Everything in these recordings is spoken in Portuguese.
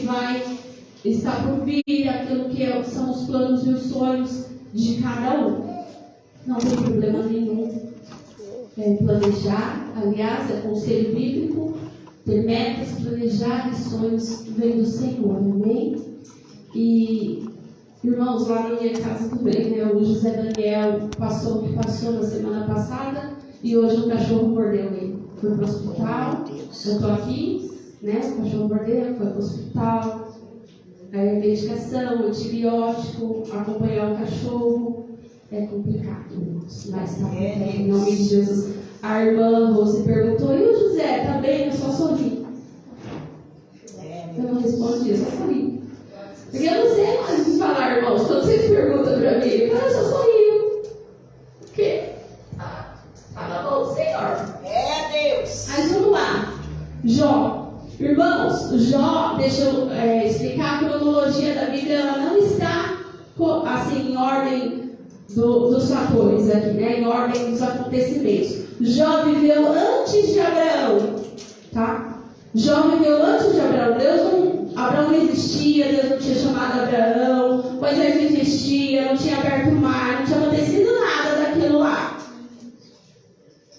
vai estar por vir, aquilo que são os planos e os sonhos de cada um. Não tem problema nenhum planejar. Aliás, é conselho bíblico, ter metas, planejar e sonhos vem do Senhor, amém? E, irmãos, lá na minha casa também, né? O José Daniel passou o que passou na semana passada e hoje o cachorro mordeu ele. Foi para o hospital, eu estou aqui, né? O cachorro mordeu, foi para o hospital, medicação, antibiótico, acompanhar o cachorro. É complicado, mas tá em nome de Jesus. A irmã Rose perguntou: e o José, tá bem? Eu só sorri. Eu não respondi, eu só sorri. Porque eu não sei mais o que falar, irmãos. Quando vocês perguntam pra mim, eu só sorrio. Porque tá na mão do Senhor. Deus. Mas vamos lá. Jó. Irmãos, Jó, deixa eu explicar, a cronologia da Bíblia, ela não está assim em ordem dos fatores aqui, né? Em ordem dos acontecimentos. Jó viveu antes de Abraão, tá? Jó viveu antes de Abraão. Abraão não existia, Deus não tinha chamado Abraão, Moisés não existia, não tinha aberto o mar, não tinha acontecido nada daquilo lá.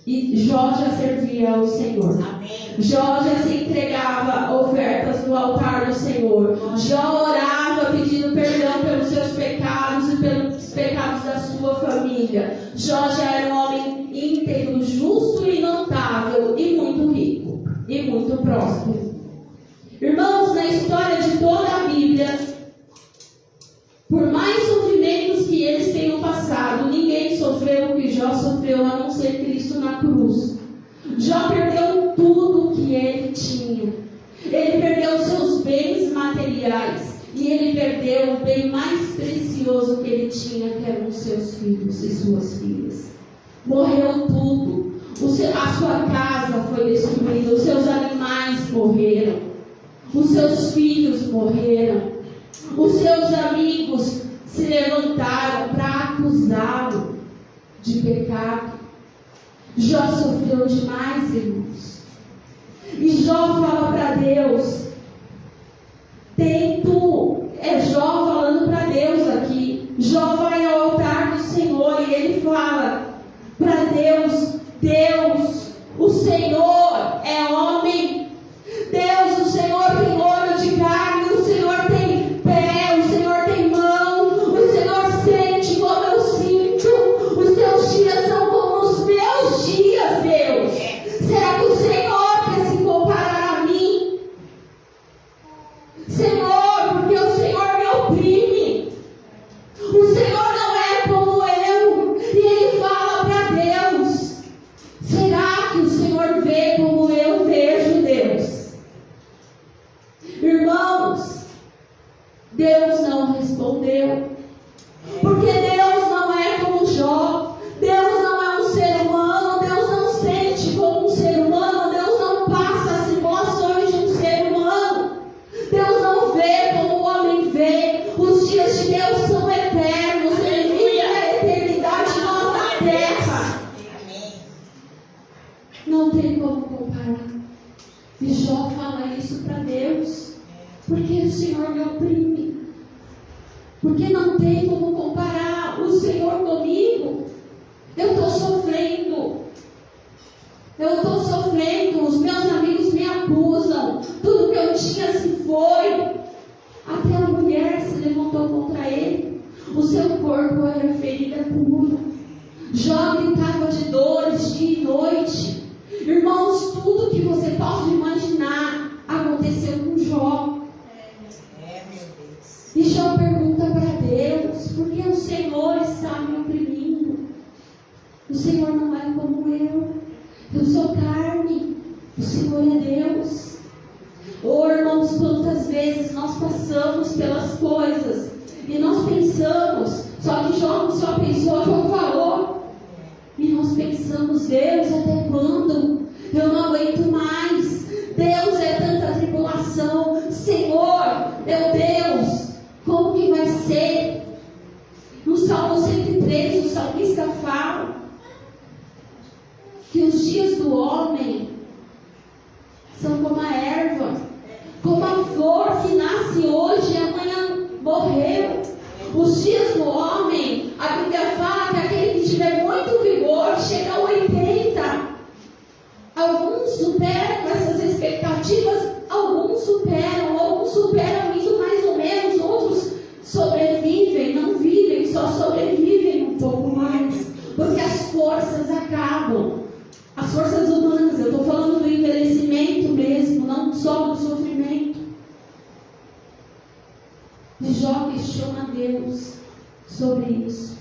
E Jó já servia ao Senhor. Amém. Jó já se entregava ofertas no altar do Senhor. Jó orava pedindo perdão pelos seus pecados e pelos pecados da sua família. Jó já era um homem íntegro, justo e notável, e muito rico, e muito próspero. Irmãos, na história de toda a Bíblia, por mais sofrimentos que eles tenham passado, ninguém sofreu o que Jó sofreu, a não ser Cristo na cruz. Jó perdeu tudo que ele tinha. Ele perdeu seus bens materiais. E ele perdeu o bem mais precioso que ele tinha, que eram os seus filhos e suas filhas. Morreu tudo. A sua casa foi destruída. Os seus animais morreram. Os seus filhos morreram. Os seus amigos se levantaram para acusá-lo de pecado. Jó sofreu demais, irmãos. E Jó fala para Deus: é Jó falando para Deus aqui. Jó vai ao altar do Senhor e ele fala para Deus: Deus, o Senhor é homem. Deus, o Senhor tem olho de carne, o Senhor tem pé, o Senhor tem mão, o Senhor sente como eu sinto. Os teus dias são como os meus dias, Deus. Será que o Senhor quer se comparar a mim? Senhor, porque o Senhor me oprime. O Senhor não é como eu. E ele fala para Deus: será que o Senhor vê como eu vejo, Deus? Irmãos, Deus não respondeu. Porque Deus não é como Jó. Deus não é um ser humano. Deus não sente como um ser humano. Deus não passa as simulações de um ser humano. Deus não vê como o homem vê. Os dias de Deus são eternos. Ele vive a eternidade nossa terra. Não tem como comparar. E Jó fala isso para Deus: porque o Senhor me oprime. Porque não tem como comparar o Senhor comigo. Eu estou sofrendo. Os meus amigos me acusam. Tudo que eu tinha se foi. Até a mulher se levantou contra ele. O seu corpo era ferida pura. Jó gritava de dores dia e noite. Irmãos, tudo que você pode imaginar aconteceu com Jó. E Jó pergunta para Deus: por que o Senhor está me oprimindo? O Senhor não é como eu. Eu sou carne. O Senhor é Deus. Oh, irmãos, quantas vezes nós passamos pelas coisas e nós pensamos, só que Jó só pensou, Jó falou. E nós pensamos: Deus, até quando? Eu não aguento mais. Deus, é tanta tribulação. Senhor, meu Deus, como que vai ser? No Salmo 103, o salmista fala que os dias do homem são como a erva, como a flor que nasce E Jó questiona Deus sobre isso.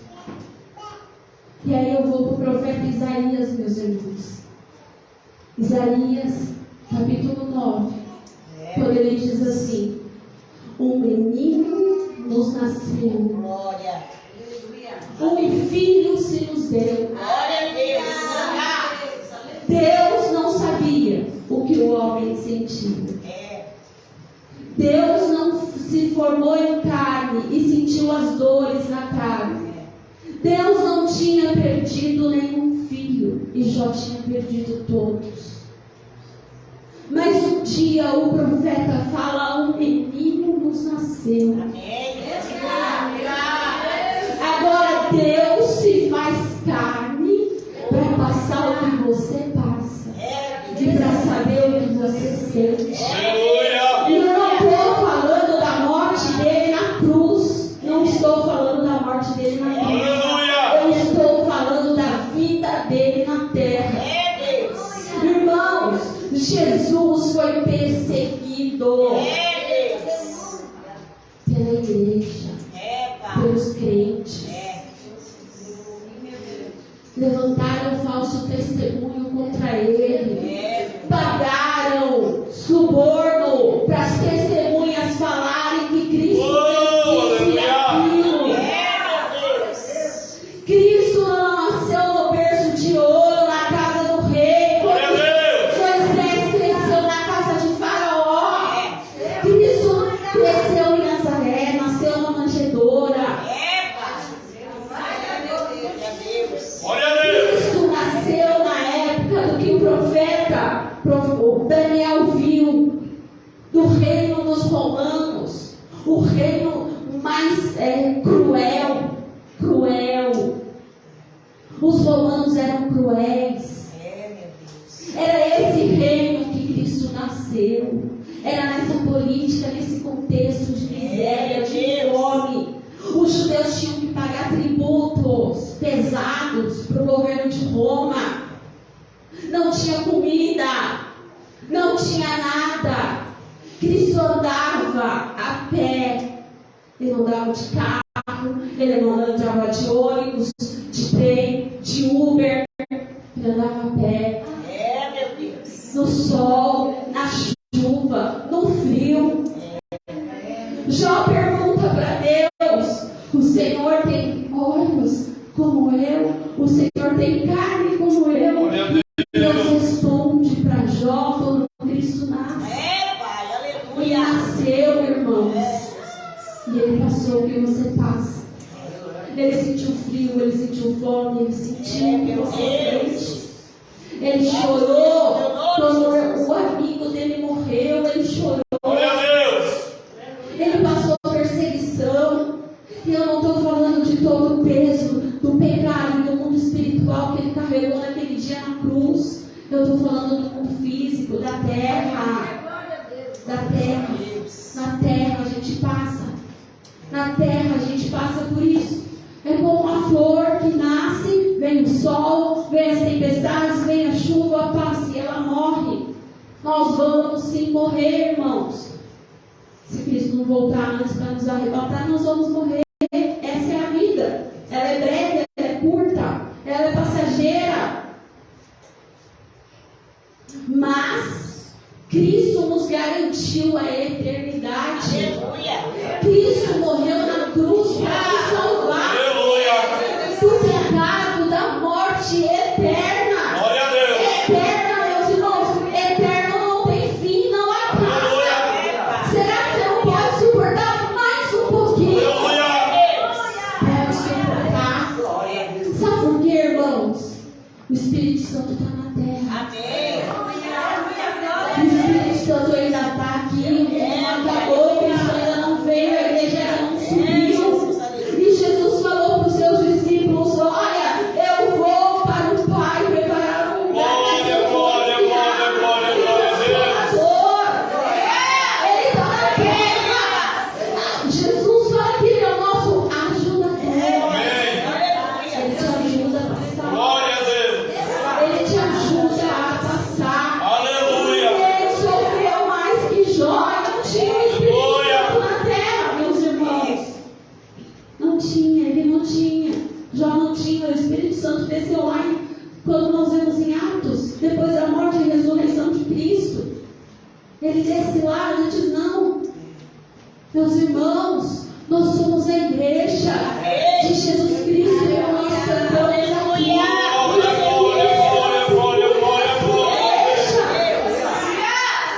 E aí eu vou para o profeta Isaías, meus irmãos. Isaías, capítulo 9. Quando ele diz assim: um menino nos nasceu. Glória. Um filho se nos deu. Glória a Deus. Deus não sabia o que o homem sentia. Deus não se formou em carne e sentiu as dores na carne. Deus não tinha perdido nenhum filho e Jó tinha perdido todos. Mas um dia o profeta fala: um menino nos nasceu. Amém. Agora Deus se faz carne para passar o que você passa e para saber o que você sente. E eu não estou falando da morte dele na cruz. Não estou falando da morte dele na cruz. Eu estou falando da vida dele na terra. Irmãos, Jesus foi perseguido pela igreja, pelos crentes. Levantaram falso testemunho contra ele. Pagaram suborno para as testemunhas falarem que Cristo fez aquilo. Cristo não nasceu no berço de ouro, na casa do rei. Moisés cresceu na casa de Faraó. Cristo cresceu em Nazaré, nasceu na manjedoura. Cristo nasceu na época do que o profeta Daniel viu, do reino dos romanos, o reino mais cruel. Os romanos eram cruéis. Era esse reino que Cristo nasceu. Era nessa política, nesse contexto de miséria, de fome. Os judeus tinham que pagar tributos pesados para o governo de Roma. Não tinha comida, não tinha nada. Cristo andava a pé. Ele não andava de carro, ele não andava de ônibus, de trem, de Uber. Ele andava a pé. No sol, na chuva, no frio. Jó pergunta para Deus: o Senhor tem olhos como eu? O Senhor tem carne como eu? Deus responde para Jó quando Cristo nasce. Ele nasceu, irmãos. E ele passou o que você passa. Ele sentiu frio, ele sentiu fome, ele sentiu o que você sente. Ele chorou quando o amigo dele morreu. Ele chorou. Ele passou perseguição. E eu não estou falando de todo o peso do pecado e do mundo espiritual que ele carregou naquele dia na cruz. Eu estou falando do mundo físico, da terra. Da terra. Na terra a gente passa. Na terra a gente passa por isso. É como uma flor que nasce, vem o sol, vem as tempestades, vem a chuva, passa e ela morre. Nós vamos sim morrer, irmãos. Se Cristo não voltar antes para nos arrebatar, nós vamos morrer. Essa é a vida. Ela é breve, ela é curta, ela é passageira. Mas Cristo nos garantiu a eternidade. Cristo morreu na cruz para nos salvar do pecado, da morte eterna. Eterna, meus irmãos. Eterno não tem fim, não acaba. Será que você não pode suportar mais um pouquinho? Pode suportar. Sabe por quê, irmãos? O Espírito Santo está na terra. O Espírito Santo ainda está aqui. O mundo não acabou. Cristo ainda não veio. A igreja ainda não subiu. E Jesus falou para os seus discípulos: olha, eu vou para o Pai preparar um lugar. Ele está na terra. Jesus fala que ele é o nosso ajudador. Ele te ajuda a passar. Ele te ajuda Meus irmãos, nós somos a igreja de Jesus Cristo e nós cantamos aqui.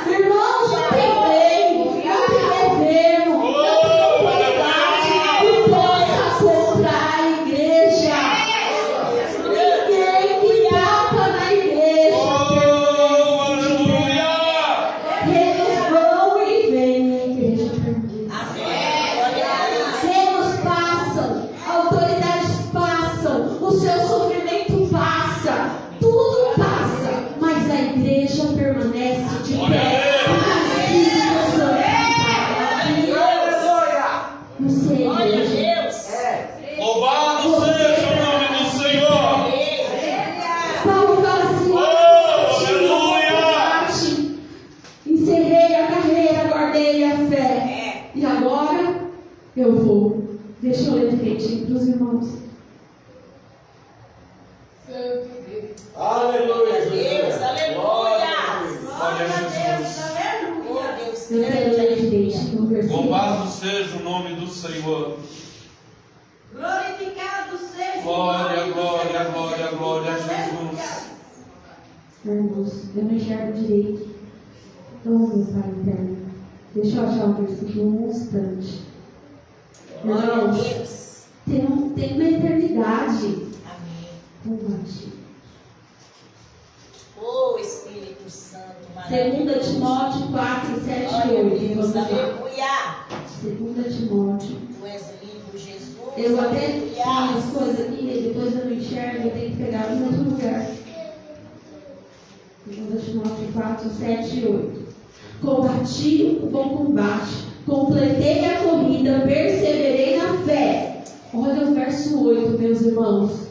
Irmãos, não tem lei, não tem governo, não tem autoridade que possa comprar a igreja. Ninguém que toca na igreja. Reinos vão e vêm, a igreja permanece. Reinos passam, autoridades passam, o seu sofrimento passa, tudo passa, mas a igreja permanece de pé. Você é igreja. Louvado seja o nome do Senhor. Paulo fala assim: aleluia! Encerrei a carreira, guardei a fé. E agora eu vou. Deixa eu ler direitinho para os irmãos. Aleluia! Deus, aleluia! Glória a Jesus. Eu quero ler direitinho o versículo. Louvado seja o nome do Senhor. Glorificado seja Glória, glória, glória, glória a Jesus. Irmãos, eu não enxergo direito. Oh, meu Pai eterno. Deixa eu achar o versículo um instante. Glória a Irmãos, Deus. tem uma eternidade. Amém. Combate. Oh, Espírito Santo, 2 Timóteo 4, 7 e Glória a 8. Deus, Vamos lá. aleluia. 2 Timóteo. Tu és lindo, Jesus. Eu até tenho Aleluia. as coisas aqui e depois eu não enxergo, eu tenho que pegar em outro lugar. 2 Timóteo 4, 7 e 8. Combati o bom combate, completei a corrida, perseverei na fé. Olha o verso 8, meus irmãos.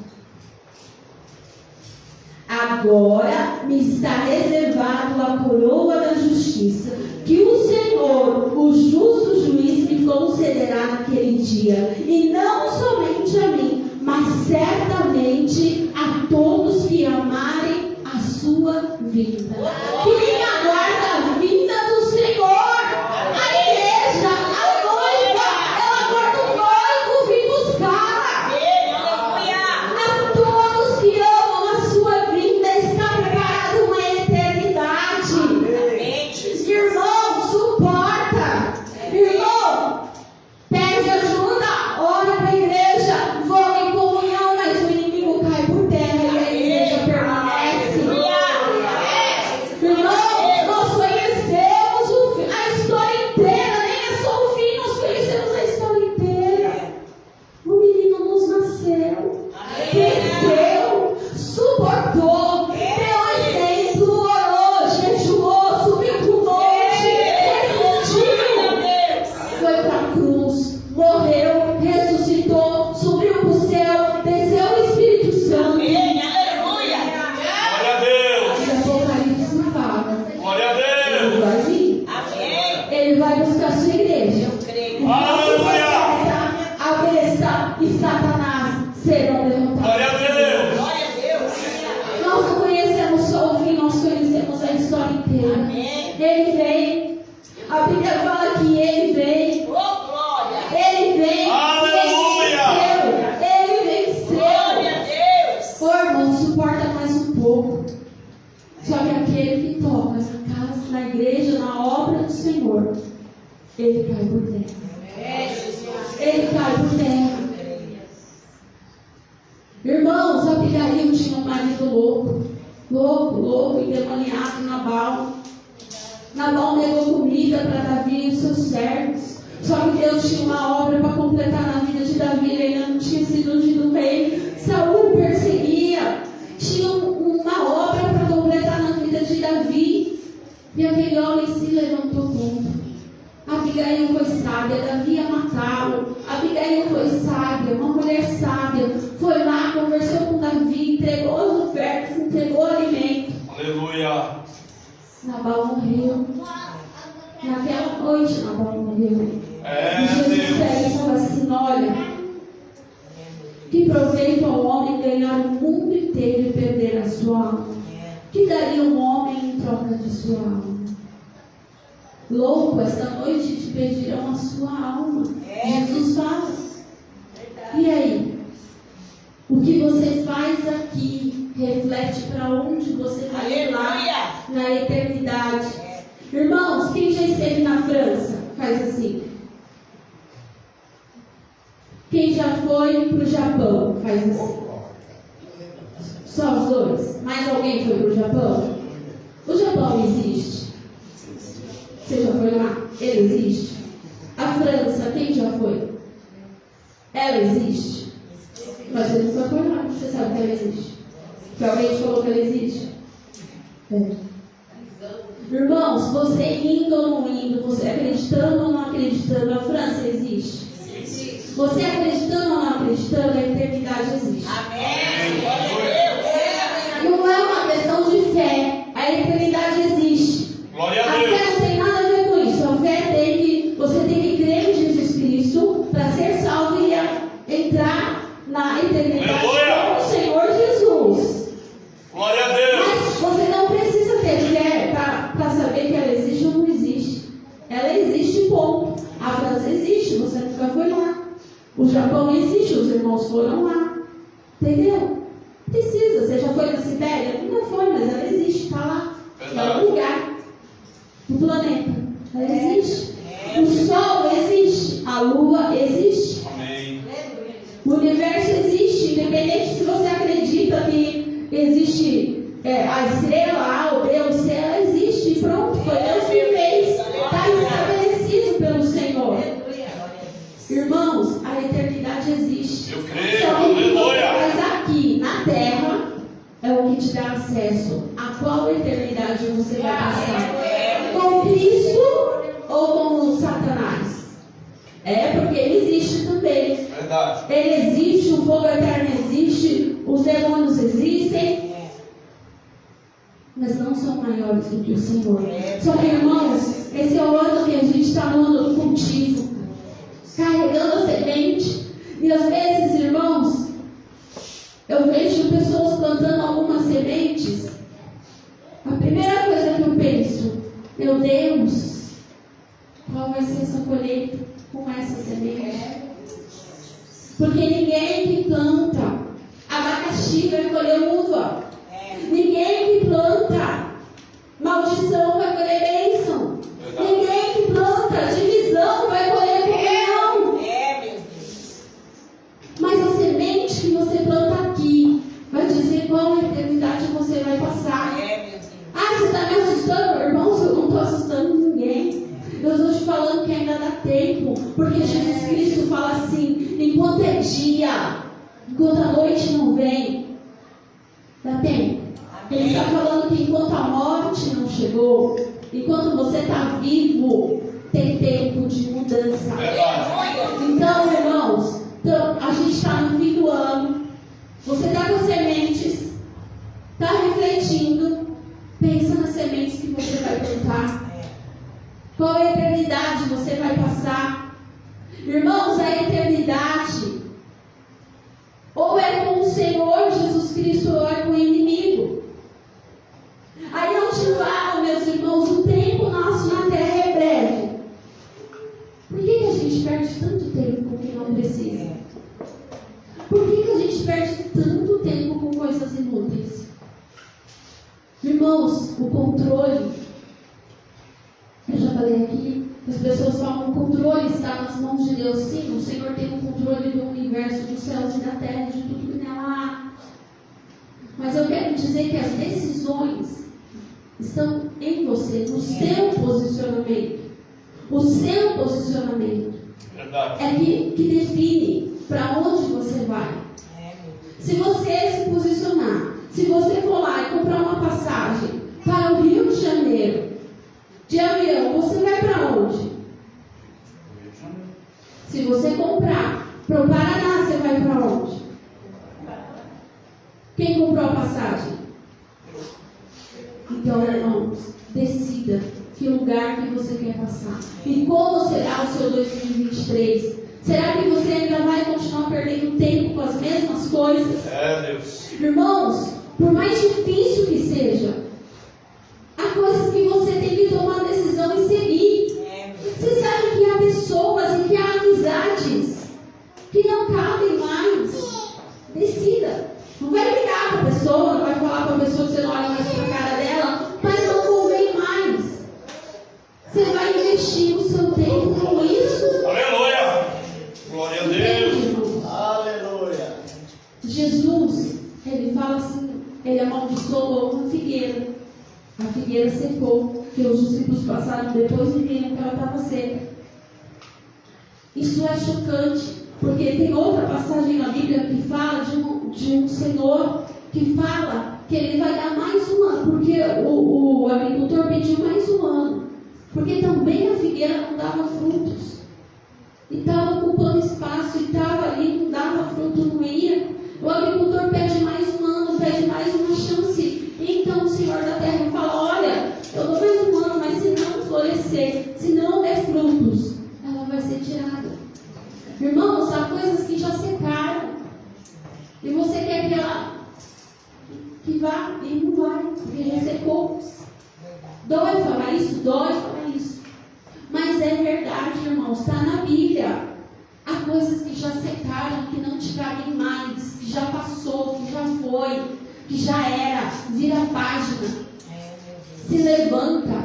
Agora me está reservado a coroa da justiça, que o Senhor, o justo juiz, me concederá naquele dia, e não somente a mim, mas certamente a todos que amarem a sua vinda. Quem aguarda a vinda do Senhor? A igreja, a noiva, ela aguarda o noivo vir buscar. A todos que amam a sua vinda está preparada uma eternidade. Irmão, suporta. Irmão, pede ajuda, ora para a igreja, vamos em comunhão, mas o inimigo cai por terra e a igreja permanece. Irmãos, nós conhecemos a história inteira, nem é só o fim, nós conhecemos a história inteira. O menino nos nasceu, cresceu, suportou, deu exemplo, orou, jejuou, subiu para o monte, resistiu, foi para a cruz, morreu, ressuscitou, subiu para o céu, desceu o Espírito Santo. Glória a Deus. E Apocalipse fala, Glória a ele Deus. vai vir, ele vai buscar a sua igreja. Aleluia. A besta e Satanás serão derrotados. Glória a Deus. Nós não conhecemos só o fim, nós conhecemos a história inteira. Ele vem. A Bíblia fala que ele vem. Ele vem. Aleluia. Ele venceu. Ô irmão, suporta mais um pouco. Só que aquele que toca na casa, na igreja, na obra do Senhor, ele cai por terra. Ele cai por terra. Irmãos, Abigail tinha um marido louco, endemoniado, Nabal. Nabal negou comida para Davi e os seus servos. Só que Deus tinha uma obra para completar na vida de Davi, ele ainda não tinha sido ungido rei. Saul perseguia, tinha uma obra para completar na vida de Davi. E aquele homem se levantou contra. Abigail foi sábia, Davi ia matá-lo. Abigail foi sábia, uma mulher sábia. Foi lá, conversou com Davi, entregou as ofertas, entregou o alimento. Aleluia. Nabal morreu. Naquela noite, Nabal morreu. E Jesus pega e fala assim: olha, que proveito ao homem ganhar o mundo inteiro e perder a sua alma? Que daria um homem em troca de sua alma? Louco, esta noite te pedirão a a sua alma. Jesus fala. E aí? O que você faz aqui reflete para onde você vai lá na eternidade. Irmãos, quem já esteve na França? Faz assim. Quem já foi para o Japão? Faz assim. Só os dois? Mais alguém foi para o Japão? O Japão existe? Você já foi lá? Ele existe? A França, quem já foi? Ela existe? Mas você nunca foi lá, você sabe que ela existe. Que alguém te falou que ela existe? Irmãos, você indo ou não indo, você acreditando ou não acreditando, a França existe? Você acreditando ou não acreditando, a eternidade existe. Não é uma questão de fé, a eternidade existe. Glória a A Deus. fé não tem nada a ver com isso. A fé você tem que crer em Jesus Cristo para ser salvo e entrar na eternidade com o Senhor Jesus. Glória a Deus. Mas você não precisa ter fé para saber que ela existe ou não existe. Ela existe, ponto. A França existe, você nunca foi lá. O Japão existe, os irmãos foram lá. Entendeu? Precisa. Você já foi na Sibéria? Nunca foi, mas ela existe, está lá. É um lugar. O planeta. Ela existe. O Sol existe. A Lua existe. Amém. O universo existe. Independente se você acredita que existe a estrela A ou B ou C, ela existe. E pronto, foi Deus que fez. Está estabelecido pelo Senhor. Irmãos, a eternidade existe. Eu creio. Só que o que você Aleluia. faz aqui na terra é o que te dá acesso a qual eternidade você vai passar. Com Cristo ou com Satanás? Porque ele existe também. Verdade. Ele existe, o fogo eterno existe, os demônios existem, mas não são maiores do que o Senhor. Só que, irmãos, esse é o ano que a gente está no ano do cultivo, carregando a semente. E às vezes, irmãos, eu vejo pessoas plantando algumas sementes. A primeira coisa que eu penso, meu Deus, qual vai ser essa colheita com essa semente? Porque ninguém que planta abacaxi vai colher uva. Ninguém que planta maldição vai colher bênção. Ninguém que planta divisão vai colher comunhão. Mas a semente que você planta aqui vai dizer qual eternidade você vai passar. Você está me assustando? Irmãos, eu não estou assustando ninguém. Eu estou te falando que ainda dá tempo. Porque Jesus Cristo fala assim: enquanto é dia, enquanto a noite não vem, dá tempo. Ele está falando que enquanto a morte não chegou, enquanto você está vivo, tem tempo de mudança. Então, irmãos, a gente está no fim do ano. Você está com sementes, está refletindo. Pensa nas sementes que você vai plantar. Qual eternidade você vai passar? Irmãos, a eternidade ou é com o Senhor Jesus Cristo ou é com o inimigo. Aí não te falam, meus irmãos, o tempo nosso na terra é breve. Por que a gente perde tanto tempo com o que não precisa? Por que a gente perde tanto tempo com coisas inúteis? Irmãos, o controle, eu já falei aqui, as pessoas falam, o controle está nas mãos de Deus. Sim, o Senhor tem o controle do universo, dos céus e da terra, de tudo que nela há. Mas eu quero dizer que as decisões estão em você, no seu posicionamento. O seu posicionamento é que define para onde você vai. Se você se posicionar, se você for lá e comprar uma passagem para o Rio de Janeiro, de avião, você vai para onde? Se você comprar para o Paraná, você vai para onde? Quem comprou a passagem? Então, irmãos, decida que lugar que você quer passar. E como será o seu 2023? Será que você ainda vai continuar perdendo tempo com as mesmas coisas? Deus. Irmãos, por mais difícil que seja, há coisas que você tem que tomar decisão e seguir. Você sabe que há pessoas Jesus, ele fala assim, ele amaldiçoou uma figueira. A figueira secou, porque os discípulos passaram depois e viram que ela estava seca. Isso é chocante, porque tem outra passagem na Bíblia que fala de um senhor que fala que ele vai dar mais um ano, porque o agricultor pediu mais um ano, porque também a figueira não dava frutos. E estava ocupando espaço, e estava ali, não dava fruto, não ia. O agricultor pede mais um ano, pede mais uma chance. E então o Senhor da terra fala, olha, eu dou mais um ano, mas se não florescer, se não der frutos, ela vai ser tirada. Irmãos, há coisas que já secaram. E você quer que ela que vá e não vai, porque já secou. Dói falar isso, dói falar isso. Mas é verdade, irmãos, está na Bíblia. Há coisas que já secaram, que não te cabem mais, que já passou, que já foi, que já era. Vira a página. Se levanta.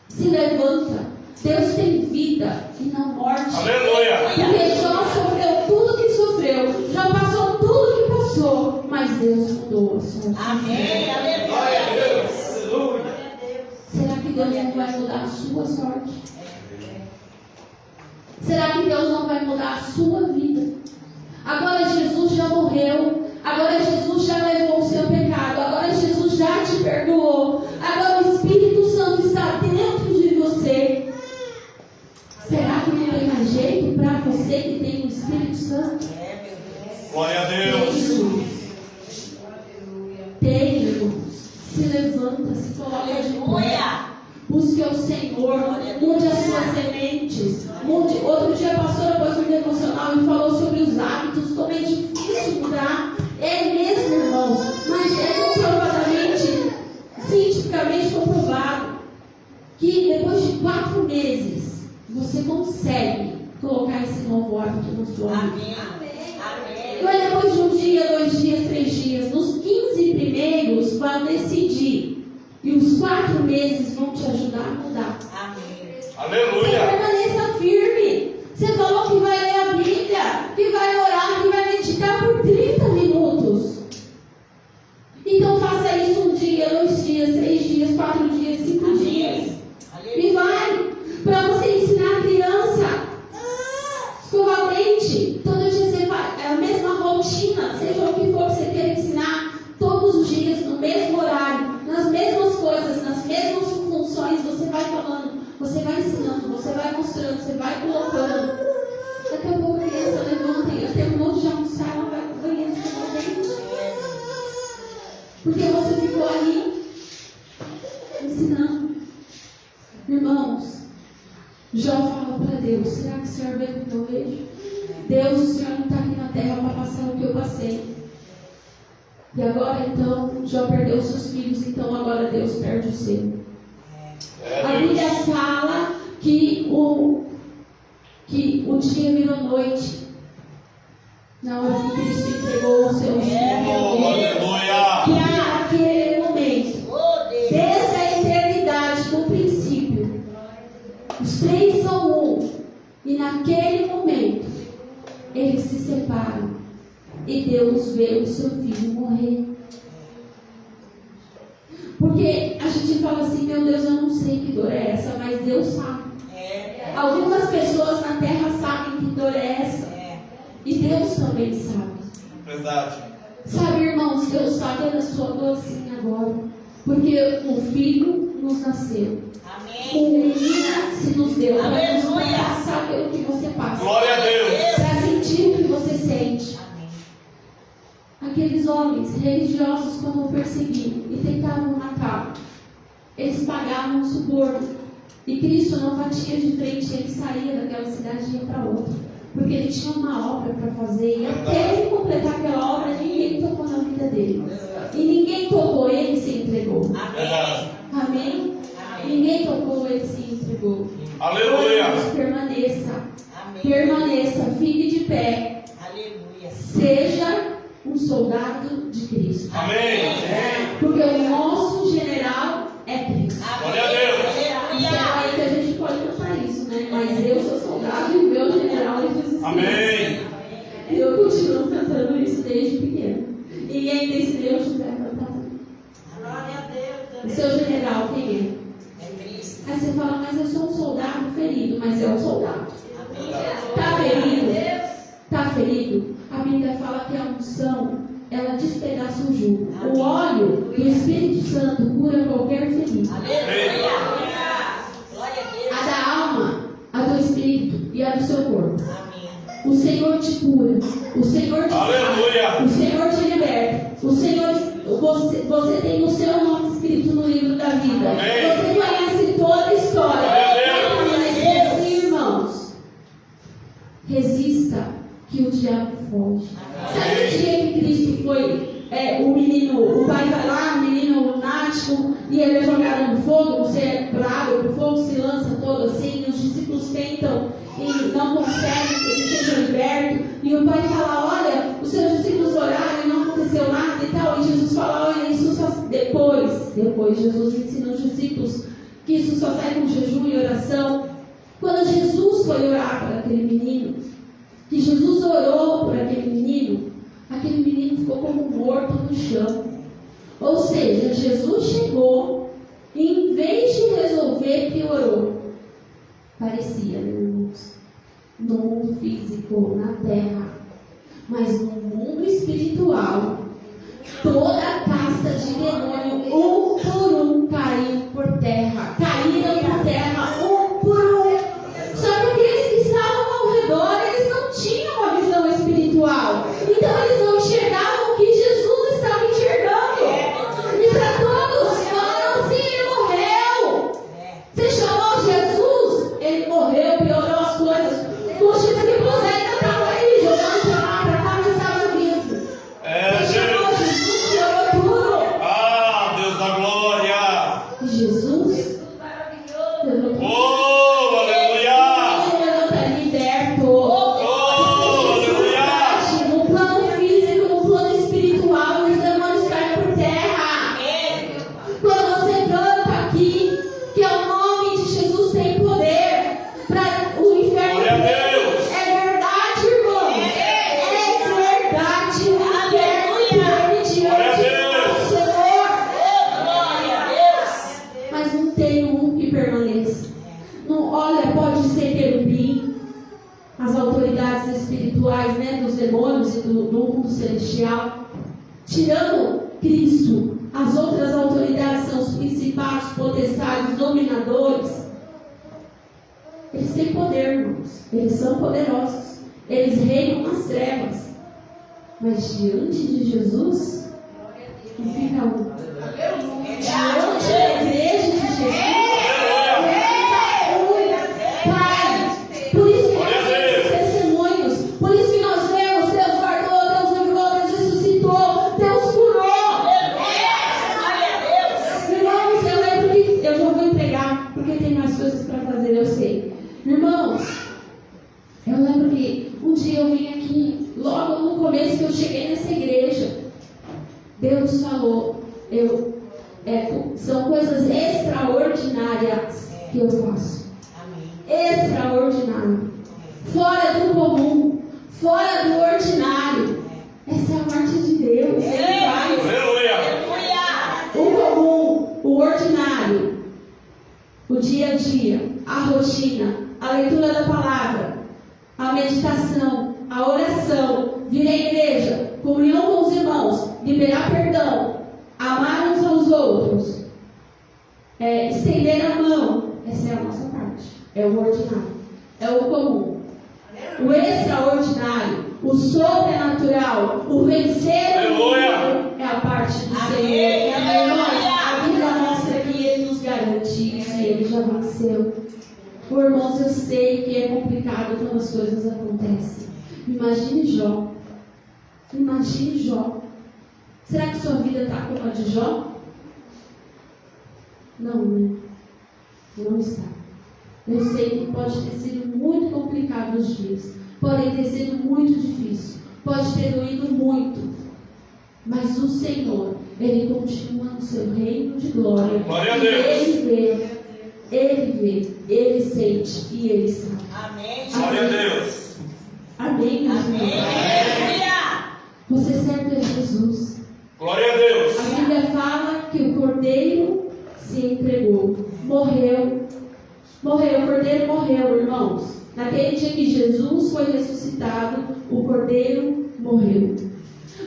Se levanta. Deus tem vida e não morte. Aleluia! Porque Jó sofreu tudo que sofreu, já passou tudo que passou, mas Deus mudou a sua vida. Amém. Aleluia. Glória a Deus! Aleluia! Será que Deus não vai mudar a sua sorte? Será que Deus não vai mudar a sua vida? Agora Jesus já morreu. Agora Jesus já levou o seu pecado. Agora Jesus já te perdoou. Agora o Espírito Santo está dentro de você. Será que não tem mais jeito para você que tem o Espírito Santo? Glória a Deus! Tem, irmãos. Se levanta, se coloca de pé. Busque ao Senhor, mude as suas sementes. Outro dia a pastora pôs um devocional e falou sobre os hábitos, como é difícil mudar. É mesmo, irmãos, mas é comprovadamente, cientificamente comprovado, que depois de 4 meses, você consegue colocar esse novo hábito na sua vida. Não é depois de um dia, 2 dias, 3 dias. Nos 15 primeiros, vão decidir. E os 4 meses vão te ajudar a mudar. Amém. Aleluia! Permaneça firme. Você falou que vai ler a Bíblia, que vai orar, que vai meditar por 30 minutos. Então faça isso 1 dia, 2 dias, 3 dias, 4 dias, 5 dias. E vai. Para você ensinar a criança. Escovar o dente. Todo dia você faz. É a mesma rotina. Seja o que for que você queira ensinar. Todos os dias, no mesmo horário. Nas mesmas coisas, nas mesmas funções, você vai falando, você vai ensinando, você vai mostrando, você vai colocando. Daqui a pouco a criança levanta e terminou de almoçar, ela vai pro banheiro escovar o dente. Porque você ficou ali ensinando. Irmãos, Jó fala para Deus, será que o Senhor vê o que eu vejo? Deus, o Senhor não está aqui na terra para passar o que eu passei. E agora então, Jó perdeu os seus filhos, então agora Deus perde o seu. A Bíblia fala que o dia virou noite. Na hora que Cristo entregou os seus filhos. Aleluia! Que naquele momento, desde a eternidade, no princípio, os 3 são um. E naquele momento, eles se separam. E Deus vê o seu filho morrer. Porque a gente fala assim, meu Deus, eu não sei que dor é essa, mas Deus sabe. Algumas pessoas na terra sabem que dor é essa. E Deus também sabe. Verdade. Sabe, irmãos, Deus sabe da sua dor sim agora. Porque o filho nos nasceu. O menino se nos deu. Para saber o que você passa. Glória a Deus. Para sentir o que você sente. Aqueles homens religiosos, quando o perseguiam e tentavam matá-lo, eles pagavam um suborno. E Cristo não batia de frente, ele saía daquela cidade e ia para outra. Porque ele tinha uma obra para fazer. E até ele completar aquela obra, ninguém tocou na vida dele. E ninguém tocou, ele se entregou. Verdade. Amém? Ninguém tocou, ele se entregou. Aleluia! Permaneça. Permaneça, fique de pé. Seja um soldado de Cristo. Amém! Porque o nosso general é Cristo. Glória a Deus! Então aí que a gente pode pensar isso, né? Mas eu sou soldado e o meu general é Jesus Cristo. Amém! Eu continuo cantando isso desde pequeno. E ainda ensinei o José a cantar. Glória a Deus. O seu general, quem é? É Cristo. Aí você fala, mas eu sou um soldado ferido, mas é um soldado. Amém. Está ferido? Está ferido? A Bíblia fala que a unção, ela despedaça o jugo. O óleo do Espírito Santo cura qualquer ferida. Aleluia. Glória a Deus. A da alma, a do Espírito e a do seu corpo. Amém. O Senhor te cura. O Senhor te Aleluia. salva. O Senhor te liberta. O Senhor, você tem o seu nome escrito no livro da vida. Amém. Você conhece toda a história. Amém. Sim, irmãos. Resista que o diabo foge. Sabe o dia que Cristo foi, o menino, o pai vai lá, o menino lunático, e ele é jogado no fogo, você é bravo, o fogo se lança todo assim, e os discípulos tentam e não conseguem que ele seja liberto, e o pai fala, olha, os seus discípulos oraram e não aconteceu nada e tal, e Jesus fala, olha, isso só depois Jesus ensina os discípulos que isso só sai com jejum e oração. Quando Jesus foi orar para aquele menino, que Jesus orou por aquele menino ficou como morto no chão. Ou seja, Jesus chegou e em vez de resolver, piorou. Parecia, né, irmãos? No mundo físico, na terra. Mas no mundo espiritual, toda a casta de demônio, um por um, caiu por terra. Caíram por terra, um por um. Só que aqueles que estavam ao redor, eles não tinham uma visão espiritual. Então eles não enxergavam o que Jesus estava enxergando. E para todos falaram assim, ele morreu. Você chamou Jesus, ele morreu, piorou as coisas. Os discípulos ainda estavam aí, jogando para lá, para cá, mas estavam vivos. Você chamou Jesus, piorou tudo. Ah, Deus da glória. Jesus levantou. Oh, aleluia. Ele levanta liberto. Oh, aleluia. No plano físico, no plano espiritual, os demônios caem por terra. Quando você canta aqui, que é o nome de Jesus tem poder para o inferno. Glória a Deus. É verdade, irmão. É verdade. O inferno tem Glória a diante Deus. do Senhor. Glória a Deus. Mas não tem um que permaneça. Não, olha, pode ser querubim, as autoridades espirituais, né, dos demônios e do mundo celestial. Tirando Cristo, as outras autoridades são os principados, potestades, dominadores. Eles têm poder, irmãos. Eles são poderosos. Eles reinam nas trevas. Mas diante de Jesus, não fica um. Diante da igreja de Jesus, Pai, por isso que nós temos testemunhos, por isso que nós vemos, Deus guardou, Deus livrou, Deus ressuscitou, Deus curou. Irmãos, eu lembro que eu já vou entregar, porque tem mais coisas para fazer, eu sei. Irmãos, eu lembro que um dia eu vim aqui, logo no começo que eu cheguei nessa igreja, Deus falou, são coisas extraordinárias que eu faço. Extraordinário. Fora do comum. Fora do ordinário. Essa é a parte de Deus. Ele faz. Aleluia. O comum, o ordinário, o dia a dia, a rotina, a leitura da palavra, a meditação, a oração, vir à igreja, comunhão com os irmãos, liberar perdão, amar uns aos outros, estender a mão. Essa é a nossa parte. É o ordinário. É o comum. O extraordinário, o sobrenatural, o vencer o mundo é a parte do Senhor. A Bíblia mostra que Ele nos garante isso e Ele já venceu. Irmãos, eu sei que é complicado quando as coisas acontecem. Imagine Jó. Imagine Jó. Será que sua vida está como a de Jó? Não, né? Não está. Eu sei que pode ter sido muito complicado os dias. Podem ter sido muito difícil. Pode ter doído muito. Mas o Senhor, Ele continua no seu reino de glória. Glória a E Deus. Ele vê, Ele sente e Ele sabe. Amém. Glória a Deus. Amém, meus irmãos? Você serve a Jesus. Glória a Deus. A Bíblia fala que o cordeiro se entregou, morreu. Morreu, o cordeiro morreu, irmãos. Naquele dia que Jesus foi ressuscitado, o cordeiro morreu.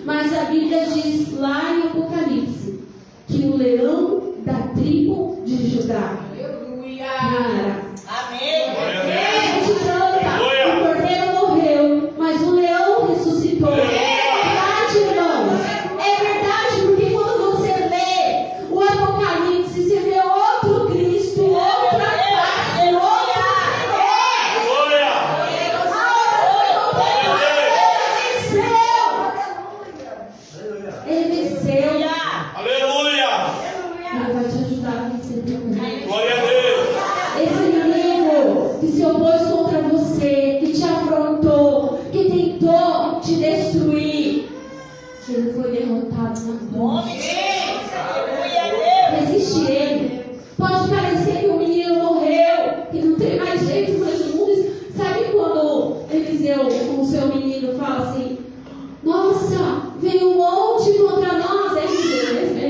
Mas a Bíblia diz lá em Apocalipse que o leão da tribo de Judá reinará. Amém. Glória a Deus. A gente canta, o cordeiro morreu, mas o leão ressuscitou. É verdade, irmãos. É verdade, porque quando você lê o Apocalipse, você vê outro Cristo, outra face, outro Senhor. Glória. Ele venceu. Aleluia. Ele vai te ajudar a vencer também. Glória a Deus. Esse inimigo que se opôs contra você, que te afrontou, que tentou te destruir, ele foi derrotado na cruz. Resiste ele. Pode parecer que o menino morreu, que não tem mais jeito, mas o mundo. Sabe quando Eliseu, com o seu menino, fala assim: nossa, veio um monte contra nós? É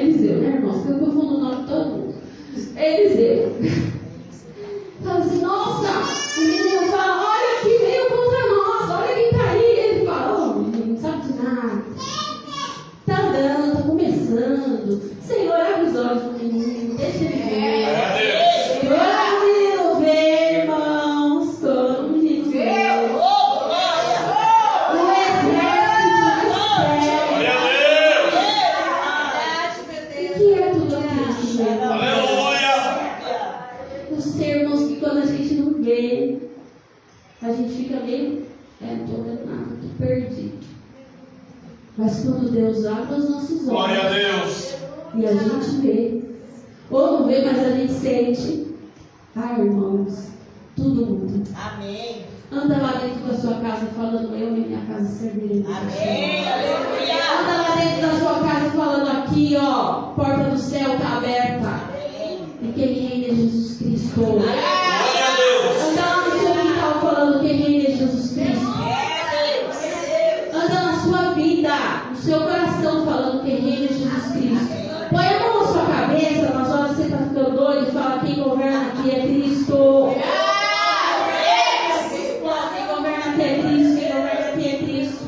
Eliseu, né, irmãos? Porque eu confundo o nome de todo mundo. Eliseu. Fala assim: nossa, o menino fala: olha que veio contra nós, olha quem está aí. Ele fala: oh, menino, não sabe de nada. Está andando, está começando. Senhor, abre os olhos do menino, deixa ele ver. Glória a Deus. Quando o menino vê, irmãos, quando o menino vê, o exército do céu. Glória a Deus. O que é tudo aquilo, né? Aleluia. Eu sei, irmãos, que quando a gente não vê, a gente fica meio, não estou vendo nada, estou perdido. Mas quando Deus abre os nossos Glória a olhos Deus. e a gente vê, ou não vê, mas a gente sente, irmãos, tudo muda. Amém. Anda lá dentro da sua casa falando: eu e minha casa serviremos. Amém. Aleluia. Anda lá dentro da sua casa falando: aqui, ó, porta do céu está aberta. E quem reina é Jesus Cristo. Glória a Deus. Anda lá no seu quintal falando: quem reina é Jesus Cristo. Anda na sua vida, no seu coração falando: quem reina é Jesus Cristo. Põe a mão na sua cabeça, nas horas que você está ficando doido, e fala: quem governa aqui é Cristo. Quem governa aqui é Cristo, quem governa aqui é Cristo.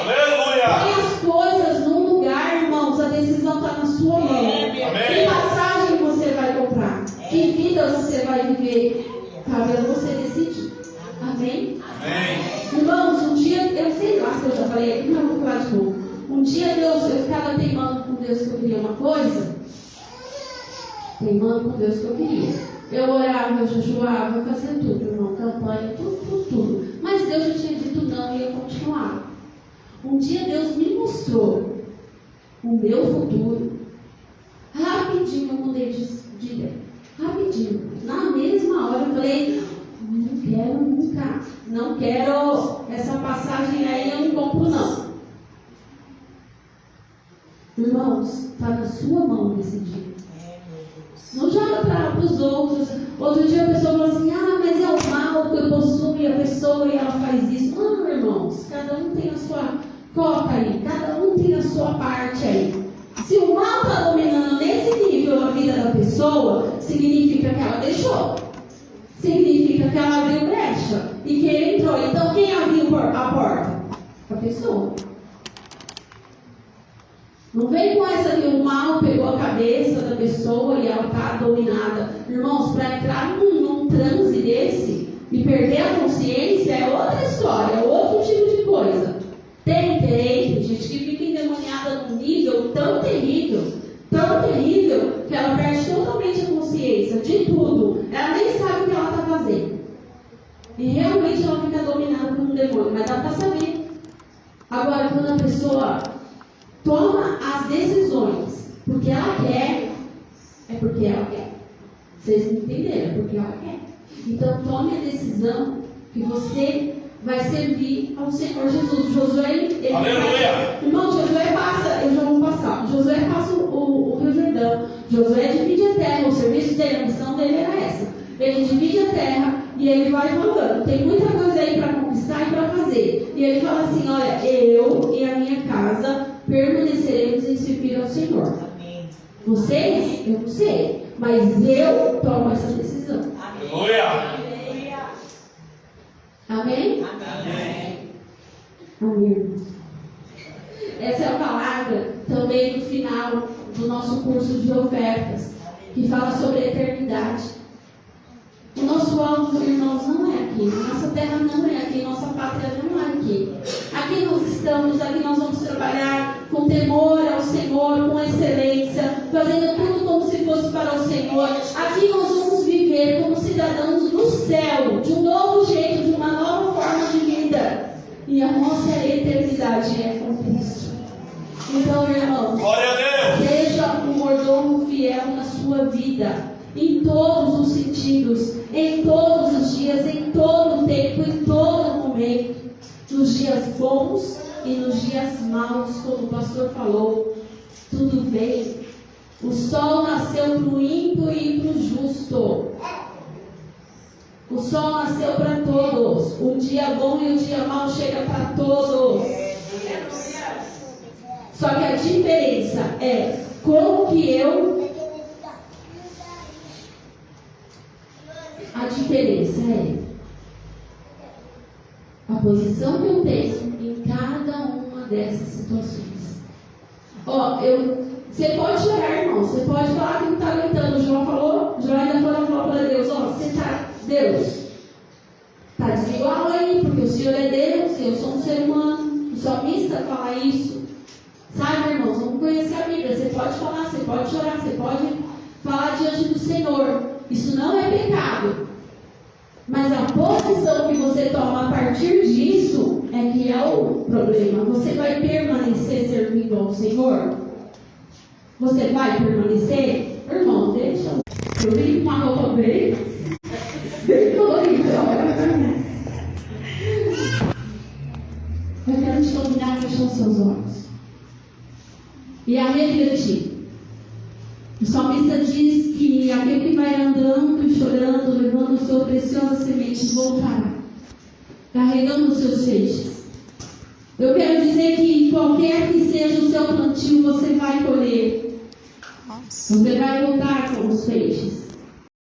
Aleluia. Põe as coisas num lugar, irmãos, a decisão está na sua mão. Que passagem você vai comprar? Que vida você vai viver? Cabe a você decidir. Amém? Amém. Irmãos, um dia, eu sei lá se eu já falei aqui, mas eu vou falar de novo. Um dia Deus, eu ficava teimando com Deus que eu queria uma coisa. Teimando com Deus que eu queria. Eu orava, eu jejuava, eu fazia tudo, irmão, campanha, tudo. Mas Deus já tinha dito não e eu continuava. Um dia Deus me mostrou o meu futuro. Rapidinho eu mudei de ideia. Rapidinho. Na mesma hora eu falei: não quero nunca. Não quero essa passagem aí, eu não compro não. Irmãos, está na sua mão decidir. Não joga para os outros. Outro dia a pessoa falou assim: mas é o mal que possui a pessoa e ela faz isso. Não, irmãos, cada um tem a sua cota aí, cada um tem a sua parte aí. Se o mal está dominando nesse nível a vida da pessoa, significa que ela deixou. Significa que ela abriu brecha e que ele entrou. Então quem abriu a porta? A pessoa. Não vem com essa que o mal pegou a cabeça da pessoa e ela está dominada. Irmãos, para entrar num transe desse e perder a consciência é outra história, é outro tipo de coisa. Tem gente que fica endemoniada num nível tão terrível, que ela perde totalmente a consciência de tudo. Ela nem sabe o que ela está fazendo. E realmente ela fica dominada por um demônio, mas dá para saber. Agora, quando a pessoa toma as decisões porque ela quer, é porque ela quer. Vocês entenderam? É porque ela quer. Então tome a decisão que você vai servir ao Senhor Jesus. Josué, ele Aleluia! Irmão, Josué passa, eu já vou passar. Josué passa o Rio Jordão. Josué divide a terra, o serviço dele, a missão dele era essa. Ele divide a terra e ele vai falando. Tem muita coisa aí para conquistar e para fazer. E ele fala assim, olha, eu e a minha casa permaneceremos em servir ao Senhor. Amém. Vocês? Eu não sei. Mas eu tomo essa decisão. Aleluia. Amém? Amém. Amém. Essa é a palavra também no final do nosso curso de ofertas, que fala sobre a eternidade. O nosso alvo, irmãos, não é aqui. Nossa terra não é aqui. Nossa pátria não é aqui. Aqui nós estamos, aqui nós vamos trabalhar com temor ao Senhor, com excelência, fazendo tudo como se fosse para o Senhor. Aqui nós vamos viver como cidadãos do céu, de um novo jeito, de uma nova forma de vida. E a nossa eternidade é com Cristo. Então, irmãos, Glória a Deus. seja um mordomo fiel na sua vida, em todos os sentidos, em todos os dias, em todo o tempo, em todo momento, nos dias bons e nos dias maus, como o pastor falou, tudo bem. O sol nasceu para o ímpio e para o justo. O sol nasceu para todos. O dia bom e o dia mau chega para todos. Só que a diferença é como que eu... A diferença é a posição que eu tenho em cada uma dessas situações. Ó, você pode chorar, irmão. Você pode falar que não está aguentando. O João falou, João ainda falou para Deus, ó, você está, Deus, está desigual aí, porque o Senhor é Deus, eu sou um ser humano. O salmista fala isso. Sabe, irmãos, vamos conhecer a Bíblia. Você pode falar, você pode chorar, você pode falar diante do Senhor. Isso não é pecado. Mas a posição que você toma a partir disso é que é o problema. Você vai permanecer servindo ao Senhor? Você vai permanecer? Irmão, deixa eu vim com uma roupa bem colorida. Eu quero te convidar a fechar os seus olhos e a refletir. O salmista diz que aquele que vai andando e chorando, levando sua preciosa semente, voltará, carregando os seus feixes. Eu quero dizer que qualquer que seja o seu plantio, você vai colher. Você vai voltar com os feixes.